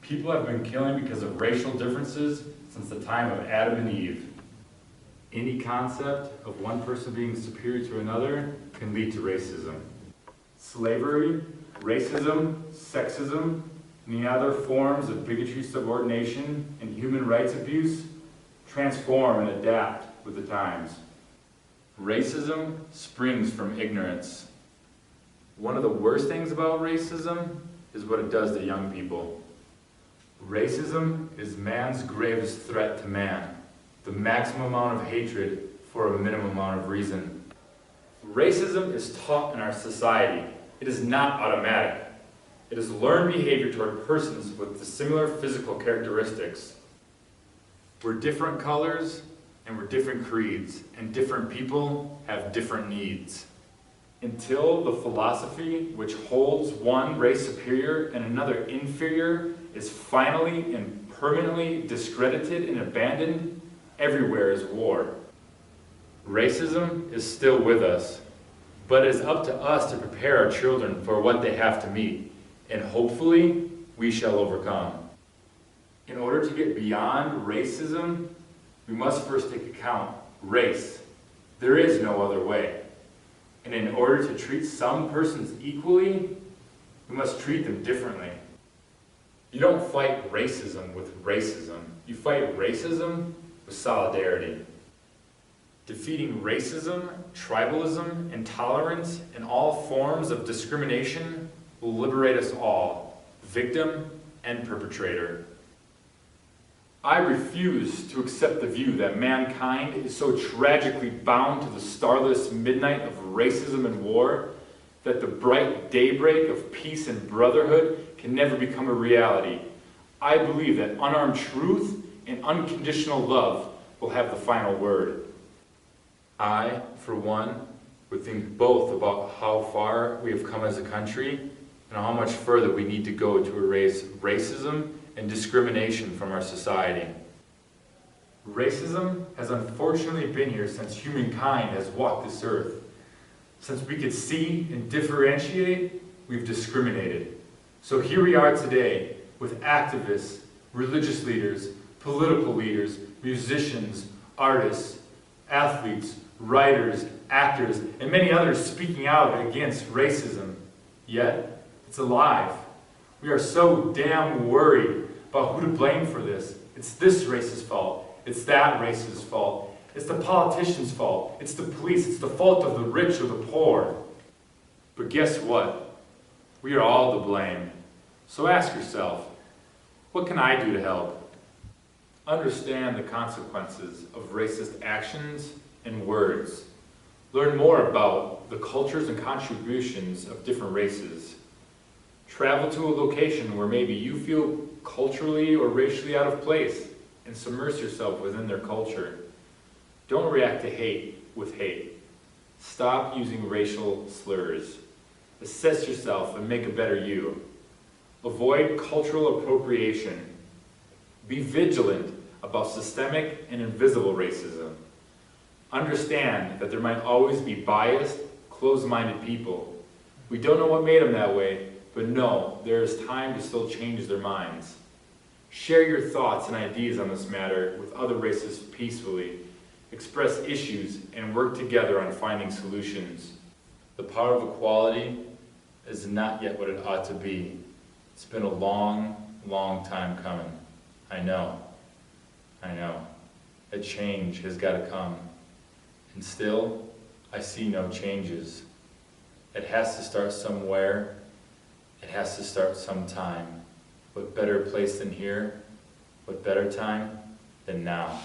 People have been killing because of racial differences since the time of Adam and Eve. Any concept of one person being superior to another can lead to racism. Slavery, racism, sexism, and the other forms of bigotry, subordination, and human rights abuse transform and adapt with the times. Racism springs from ignorance. One of the worst things about racism is what it does to young people. Racism is man's gravest threat to man, the maximum amount of hatred for a minimum amount of reason. Racism is taught in our society. It is not automatic. It is learned behavior toward persons with dissimilar physical characteristics. We're different colors and we're different creeds, and different people have different needs. Until the philosophy which holds one race superior and another inferior is finally and permanently discredited and abandoned, everywhere is war. Racism is still with us, but it is up to us to prepare our children for what they have to meet, and hopefully we shall overcome. In order to get beyond racism, we must first take account race. There is no other way. And in order to treat some persons equally, we must treat them differently. You don't fight racism with racism. You fight racism with solidarity. Defeating racism, tribalism, intolerance, and all forms of discrimination will liberate us all, victim and perpetrator. I refuse to accept the view that mankind is so tragically bound to the starless midnight of racism and war that the bright daybreak of peace and brotherhood can never become a reality. I believe that unarmed truth and unconditional love will have the final word. I, for one, would think both about how far we have come as a country and how much further we need to go to erase racism and discrimination from our society. Racism has unfortunately been here since humankind has walked this earth. Since we could see and differentiate, we've discriminated. So here we are today with activists, religious leaders, political leaders, musicians, artists, athletes, writers, actors, and many others speaking out against racism. Yet, it's alive. We are so damn worried about who to blame for this. It's this race's fault. It's that race's fault. It's the politician's fault. It's the police. It's the fault of the rich or the poor. But guess what? We are all to blame. So ask yourself, what can I do to help? Understand the consequences of racist actions and words. Learn more about the cultures and contributions of different races. Travel to a location where maybe you feel culturally or racially out of place and submerge yourself within their culture. Don't react to hate with hate. Stop using racial slurs. Assess yourself and make a better you. Avoid cultural appropriation. Be vigilant about systemic and invisible racism. Understand that there might always be biased, closed-minded people. We don't know what made them that way, but know there is time to still change their minds. Share your thoughts and ideas on this matter with other races peacefully. Express issues and work together on finding solutions. The power of equality is not yet what it ought to be. It's been a long, long time coming. I know. A change has got to come. And still, I see no changes. It has to start somewhere. It has to start sometime. What better place than here? What better time than now?